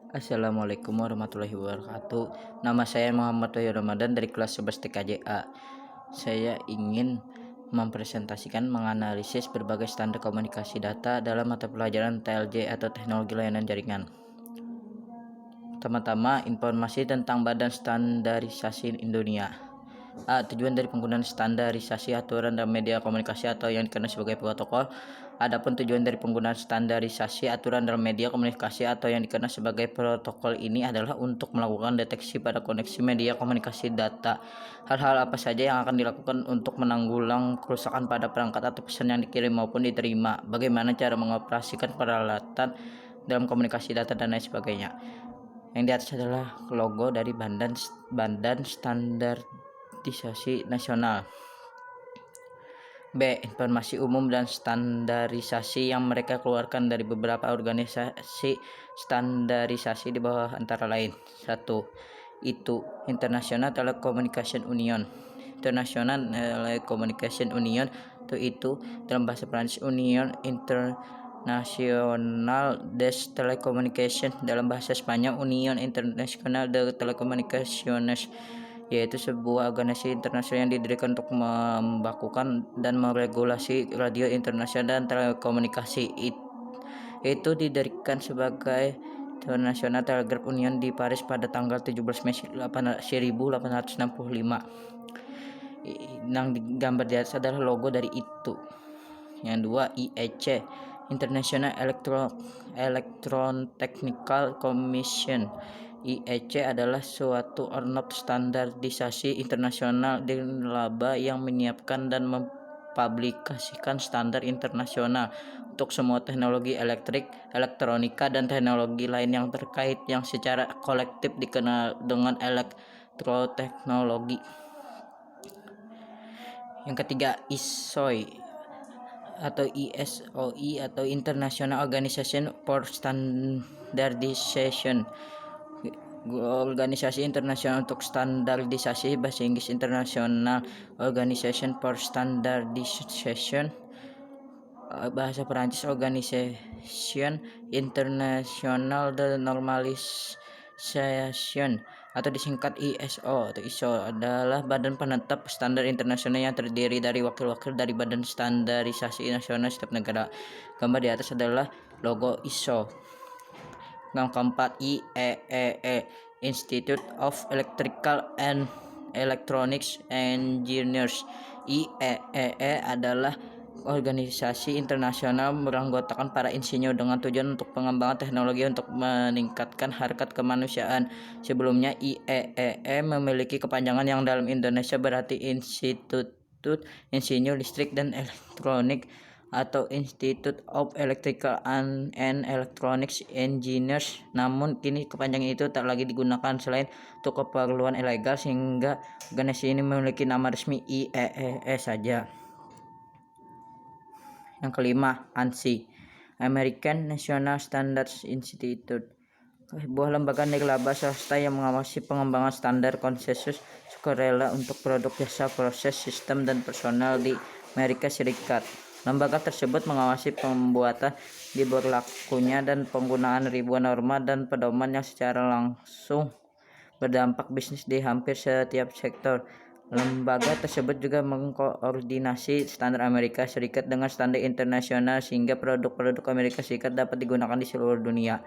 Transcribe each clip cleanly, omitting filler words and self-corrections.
Assalamualaikum warahmatullahi wabarakatuh. Nama saya Muhammad Wahyu Ramadan dari kelas 11 TKJA. Saya ingin mempresentasikan menganalisis berbagai standar komunikasi data dalam mata pelajaran TLJ atau Teknologi Layanan Jaringan. Pertama-tama, informasi tentang Badan Standarisasi Indonesia. Tujuan dari penggunaan standarisasi aturan dalam media komunikasi atau yang dikenal sebagai protokol. Adapun tujuan dari penggunaan standarisasi aturan dalam media komunikasi atau yang dikenal sebagai protokol ini adalah untuk melakukan deteksi pada koneksi media komunikasi data. Hal-hal apa saja yang akan dilakukan untuk menanggulang kerusakan pada perangkat atau pesan yang dikirim maupun diterima. Bagaimana cara mengoperasikan peralatan dalam komunikasi data dan lain sebagainya. Yang di atas adalah logo dari Badan Standarisasi Nasional. B. Informasi umum dan standarisasi yang mereka keluarkan dari beberapa organisasi standarisasi di bawah antara lain. 1. International Telecommunication Union. International Telecommunication Union itu dalam bahasa Prancis Union International des Telecommunications, dalam bahasa Spanyol Union Internacional de Telecomunicaciones, yaitu sebuah organisasi internasional yang didirikan untuk membakukan dan meregulasi radio internasional dan telekomunikasi. Itu didirikan sebagai International Telegraph Union di Paris pada tanggal 17 Mei 1865. Yang digambar di atas adalah logo dari itu. Yang 2, IEC, International Electron Technical Commission. IEC adalah suatu ormas standarisasi internasional di laba yang menyiapkan dan mempublikasikan standar internasional untuk semua teknologi elektronika dan teknologi lain yang terkait yang secara kolektif dikenal dengan elektroteknologi. Yang ketiga, ISOI atau ISOI atau International Organization for Standardization, organisasi internasional untuk standarisasi, bahasa Inggris International Organization for Standardization, bahasa Perancis Organisation International de Normalisation atau disingkat ISO. ISO adalah badan penetap standar internasional yang terdiri dari wakil-wakil dari badan standarisasi nasional setiap negara. Gambar di atas adalah logo ISO. Yang keempat, IEEE, Institute of Electrical and Electronics Engineers. IEEE adalah organisasi internasional beranggotakan para insinyur dengan tujuan untuk pengembangan teknologi untuk meningkatkan harkat kemanusiaan. Sebelumnya IEEE memiliki kepanjangan yang dalam Indonesia berarti Institut Insinyur Listrik dan Elektronik atau Institute of Electrical and Electronics Engineers. Namun kini kepanjangan itu tak lagi digunakan selain untuk keperluan ilegal, sehingga organisasi ini memiliki nama resmi IEEE saja. Yang kelima, ANSI, American National Standards Institute, sebuah lembaga nirlaba swasta yang mengawasi pengembangan standar konsensus sukarela untuk produk, jasa, proses, sistem, dan personal di Amerika Serikat. Lembaga tersebut mengawasi pembuatan, diberlakunya, dan penggunaan ribuan norma dan pedoman yang secara langsung berdampak bisnis di hampir setiap sektor. Lembaga tersebut juga mengkoordinasi standar Amerika Serikat dengan standar internasional sehingga produk-produk Amerika Serikat dapat digunakan di seluruh dunia.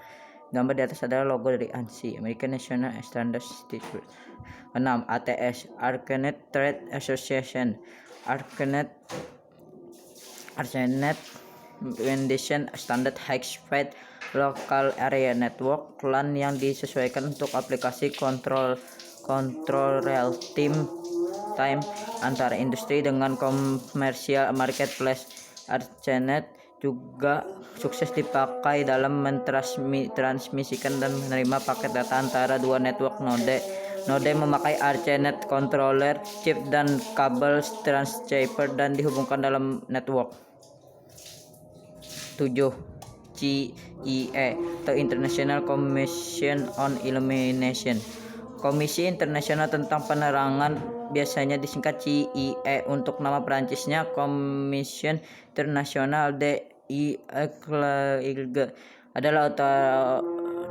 Gambar di atas adalah logo dari ANSI, American National Standards Institute. 6. ATS, Arcanet Trade Association. Arcanet Recommendation Standard High Speed Local Area Network, LAN yang disesuaikan untuk aplikasi kontrol real time antara industri dengan komersial marketplace. Arcanet juga sukses dipakai dalam mentransmisikan dan menerima paket data antara dua network node. Node memakai Arcanet controller chip dan kabel transceiver dan dihubungkan dalam network. 7. CIE atau International Commission on Illumination, Komisi Internasional tentang Penerangan, biasanya disingkat CIE untuk nama Perancisnya Commission Internationale des Éclairages, adalah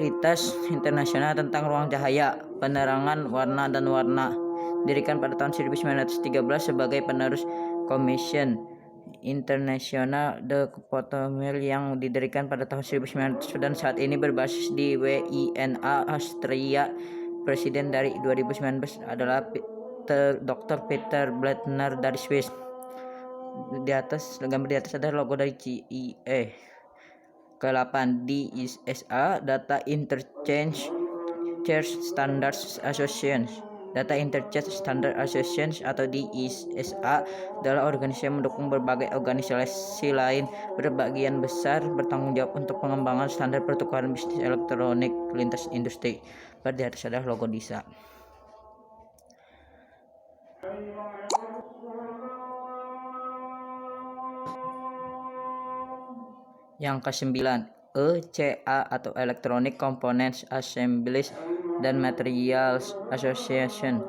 Otoritas Internasional tentang Ruang Cahaya, Penerangan, Warna dan Warna, didirikan pada tahun 1913 sebagai penerus Commission International de Photometer yang didirikan pada tahun 1900 dan saat ini berbasis di WINA Austria. Presiden dari 2019 adalah Dr. Peter Blättner dari Swiss. Gambar di atas ada logo dari CIE. Ke-8, DISA, Data Interchange Standards Association. Data Interchange Standard Association atau DISA adalah organisasi yang mendukung berbagai organisasi lain berbagian besar bertanggung jawab untuk pengembangan standar pertukaran bisnis elektronik lintas industri. Pada atas adalah logo DISA. Yang ke-9, ECA atau Electronic Components Assemblies dan Materials Association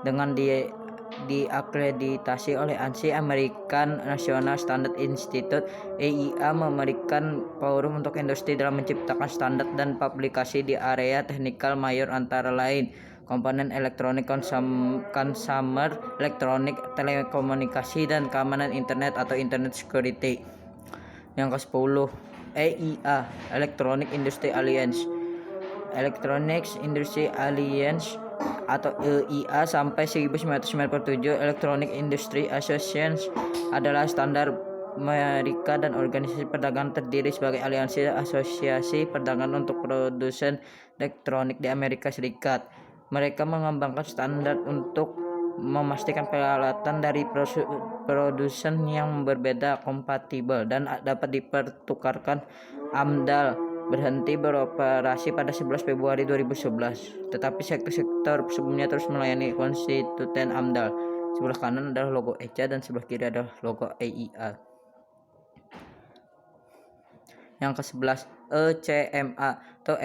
dengan diakreditasi oleh ANSI, American National Standard Institute. EIA memberikan forum untuk industri dalam menciptakan standar dan publikasi di area teknikal mayor antara lain komponen elektronik, consumer elektronik, telekomunikasi, dan keamanan internet atau internet security. Yang ke-10, EIA Electronic Industry Alliance. Electronics Industry Alliance atau EIA sampai 1997. Electronic Industry Association adalah standar Amerika dan organisasi perdagangan terdiri sebagai aliansi asosiasi perdagangan untuk produsen elektronik di Amerika Serikat. Mereka mengembangkan standar untuk memastikan peralatan dari produsen yang berbeda kompatibel dan dapat dipertukarkan. AMDAL berhenti beroperasi pada 11 Februari 2011, tetapi sektor-sektor sebelumnya terus melayani konstituen AMDAL. Sebelah kanan adalah logo ECA dan sebelah kiri adalah logo EIA. Yang ke-11, ECMA atau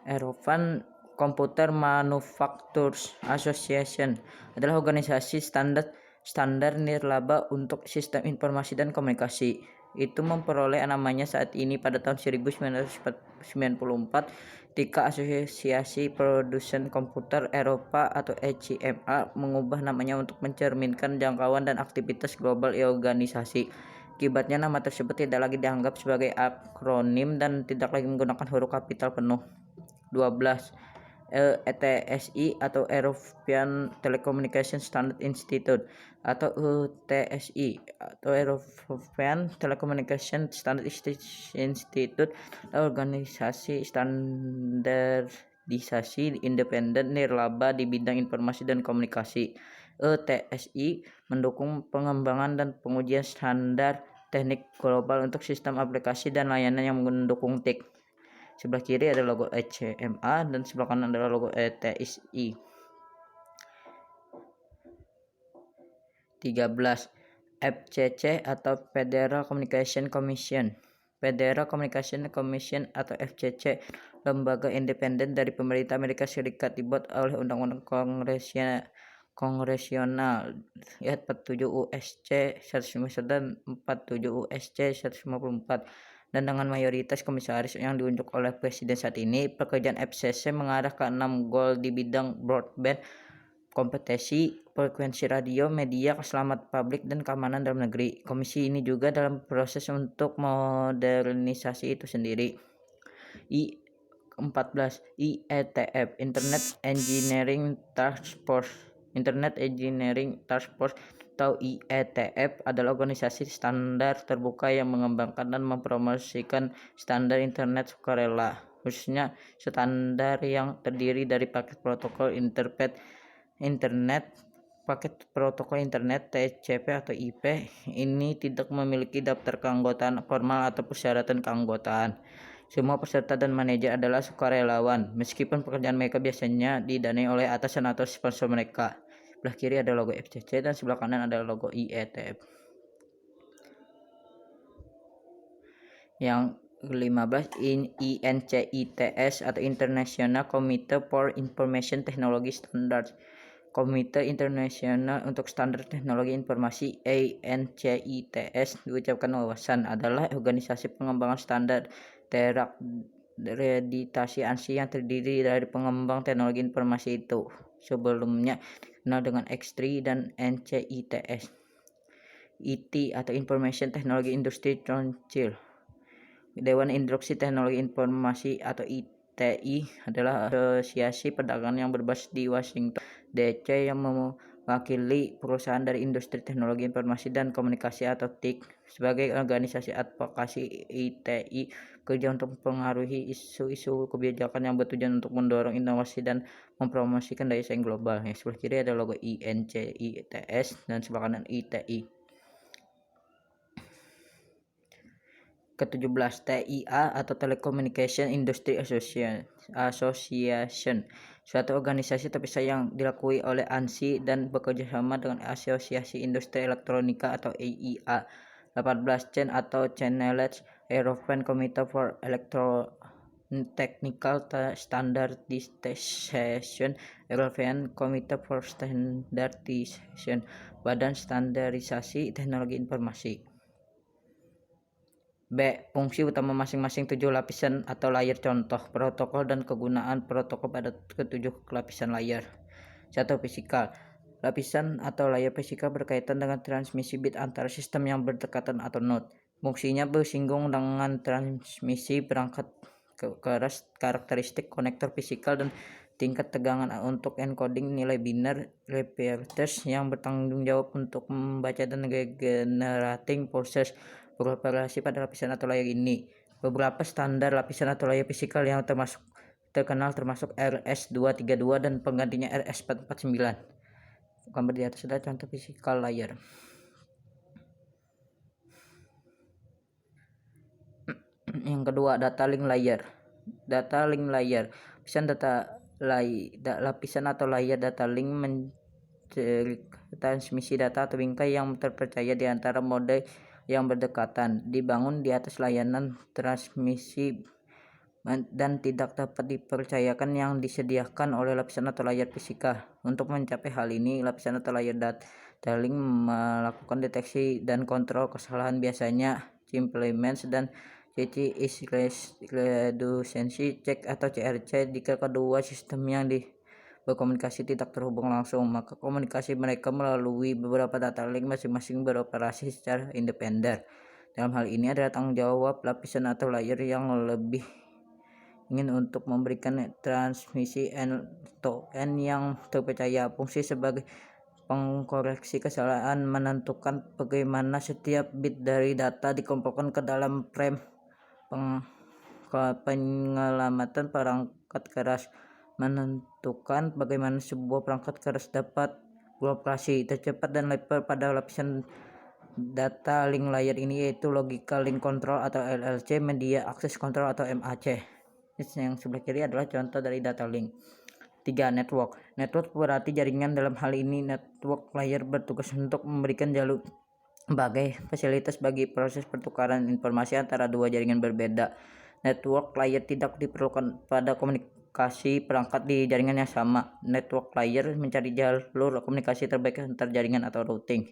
European Computer Manufacturers Association adalah organisasi standar nirlaba untuk sistem informasi dan komunikasi. Itu memperoleh namanya saat ini pada tahun 1994 ketika Asosiasi Produsen Komputer Eropa atau ECMA mengubah namanya untuk mencerminkan jangkauan dan aktivitas global organisasi. Akibatnya nama tersebut tidak lagi dianggap sebagai akronim dan tidak lagi menggunakan huruf kapital penuh. 12. ETSI atau European Telecommunication Standard Institute atau ETSI atau European Telecommunication Standard Institute, organisasi standarisasi independen nirlaba di bidang informasi dan komunikasi. ETSI mendukung pengembangan dan pengujian standar teknik global untuk sistem aplikasi dan layanan yang mendukung TIC. Sebelah kiri ada logo ECMA dan sebelah kanan adalah logo ETSI. 13. FCC atau Federal Communication Commission. Federal Communication Commission atau FCC, lembaga independen dari pemerintah Amerika Serikat, dibuat oleh Undang-Undang Kongresional 47 USC 151 dan 47 USC 154 dan dengan mayoritas komisaris yang diunjuk oleh presiden saat ini. Pekerjaan FCC mengarah ke 6 goal di bidang broadband, kompetisi, frekuensi radio, media, keselamatan publik, dan keamanan dalam negeri. Komisi ini juga dalam proses untuk modernisasi itu sendiri. 14. IETF, Internet Engineering Task Force. Internet Engineering Task Force atau IETF adalah organisasi standar terbuka yang mengembangkan dan mempromosikan standar internet sukarela, khususnya standar yang terdiri dari paket protokol internet, paket protokol internet TCP atau IP. Ini tidak memiliki daftar keanggotaan formal atau persyaratan keanggotaan. Semua peserta dan manajer adalah sukarelawan, meskipun pekerjaan mereka biasanya didanai oleh atasan atau sponsor mereka. Sebelah kiri ada logo FCC dan sebelah kanan ada logo IETF. Yang ke-15, INCITS atau International Committee for Information Technology Standards. Komite Internasional untuk Standar Teknologi Informasi (ANCITS) diucapkan wawasan adalah organisasi pengembangan standar terakreditasi ANSI yang terdiri dari pengembang teknologi informasi itu. Sebelumnya dikenal dengan X3 dan NCITS. IT atau Information Technology Industry Council. Dewan Instruksi Teknologi Informasi atau ITI adalah asosiasi perdagangan yang berbasis di Washington DC yang mewakili perusahaan dari industri teknologi informasi dan komunikasi atau TIC. Sebagai organisasi advokasi, ITI bekerja untuk mempengaruhi isu-isu kebijakan yang bertujuan untuk mendorong inovasi dan mempromosikan daya saing global. Yang sebelah kiri ada logo INCITS dan sebelah kanan ITI. Ke-17 TIA atau Telecommunication Industry Association, suatu organisasi terpisah yang dilakui oleh ANSI dan bekerja sama dengan Asosiasi Industri Elektronika atau AIA. 18 CEN atau Channeled European Committee for Electrotechnical Standardization, European Committee for Standardization, Badan Standarisasi Teknologi Informasi. B. Fungsi utama masing-masing 7 lapisan atau layer contoh, protokol dan kegunaan protokol pada ke-7 lapisan layer. 1. Fisikal. Lapisan atau layer fisikal berkaitan dengan transmisi bit antara sistem yang berdekatan atau node. Fungsinya bersinggung dengan transmisi perangkat keras, karakteristik konektor fisikal, dan tingkat tegangan untuk encoding nilai biner repeaters yang bertanggung jawab untuk membaca dan regenerating proses beroperasi pada lapisan atau layer ini. Beberapa standar lapisan atau layer fisikal yang terkenal termasuk RS-232 dan penggantinya RS-449. Gambar di atas adalah contoh fisikal layer. Yang kedua, data link layer. Data link layer. Lapisan atau layer data link transmisi data atau bingkai yang terpercaya di antara mode yang berdekatan, dibangun di atas layanan transmisi dan tidak dapat dipercayakan yang disediakan oleh lapisan atau layer fisikal. Untuk mencapai hal ini, lapisan atau layer data link melakukan deteksi dan kontrol kesalahan, biasanya complements dan CC is reducency check atau CRC. Jika kedua sistem yang berkomunikasi tidak terhubung langsung, maka komunikasi mereka melalui beberapa data link masing-masing beroperasi secara independen. Dalam hal ini adalah tanggung jawab lapisan atau layer yang lebih ingin untuk memberikan transmisi end-to-end yang terpercaya. Fungsi sebagai pengkoreksi kesalahan menentukan bagaimana setiap bit dari data dikumpulkan ke dalam frame penyelamatan perangkat keras, menentukan bagaimana sebuah perangkat keras dapat beroperasi tercepat dan lebar pada lapisan data link layer ini, yaitu Logical Link Control atau LLC, Media Access Control atau MAC. Yang sebelah kiri adalah contoh dari data link. 3. Network. Network berarti jaringan. Dalam hal ini, network layer bertugas untuk memberikan jalur sebagai fasilitas bagi proses pertukaran informasi antara dua jaringan berbeda. Network layer tidak diperlukan pada komunikasi perangkat di jaringan yang sama. Network layer mencari jalur komunikasi terbaik antar jaringan atau routing.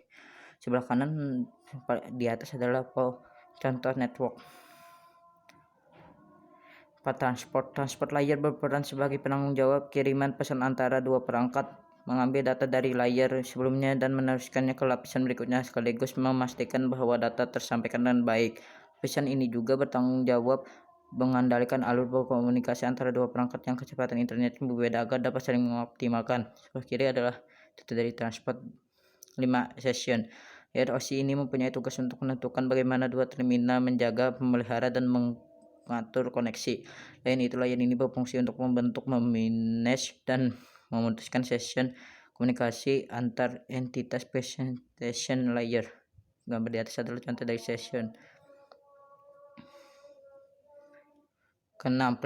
Sebelah kanan di atas adalah contoh network. 4. Transport layer berperan sebagai penanggung jawab kiriman pesan antara dua perangkat, mengambil data dari layer sebelumnya dan meneruskannya ke lapisan berikutnya, sekaligus memastikan bahwa data tersampaikan dengan baik. Lapisan ini juga bertanggung jawab mengendalikan alur berkomunikasi antara dua perangkat yang kecepatan internet berbeda agar dapat saling mengoptimalkan. Sebelah kiri adalah data dari transport. 5. Session. Layer OSI ini mempunyai tugas untuk menentukan bagaimana dua terminal menjaga, memelihara, dan mengatur koneksi. Lain itu, layer ini berfungsi untuk membentuk, memanage, dan memutuskan session komunikasi antar entitas. Presentation layer. Gambar di atas adalah contoh dari session. Ke-6.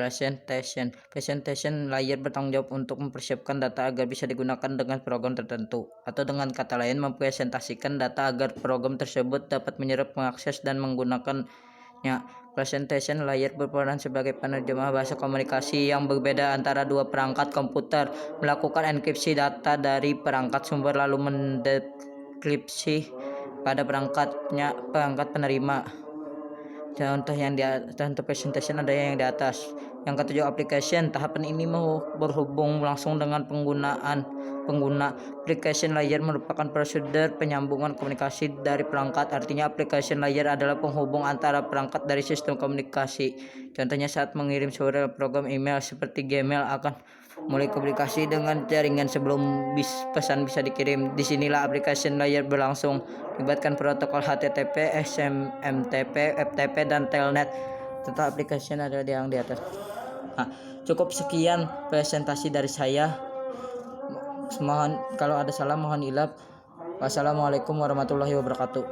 Presentation layer bertanggung jawab untuk mempersiapkan data agar bisa digunakan dengan program tertentu, atau dengan kata lain mempresentasikan data agar program tersebut dapat menyerap, mengakses, dan menggunakannya. Presentation layer berperan sebagai penerjemah bahasa komunikasi yang berbeda antara dua perangkat komputer, melakukan enkripsi data dari perangkat sumber lalu mendekripsi pada perangkat penerima. Contoh presentation ada yang di atas. Yang ketujuh, application. Tahapan ini berhubung langsung dengan pengguna. Application layer merupakan prosedur penyambungan komunikasi dari perangkat. Artinya application layer adalah penghubung antara perangkat dari sistem komunikasi. Contohnya saat mengirim sebuah program email seperti Gmail akan mulai komunikasi dengan jaringan sebelum pesan bisa dikirim. Disinilah application layer berlangsung, melibatkan protokol HTTP, SMTP, FTP, dan Telnet. Tentang application ada yang di atas. Nah, cukup sekian presentasi dari saya. Mohon kalau ada salah mohon ilaf. Wassalamualaikum warahmatullahi wabarakatuh.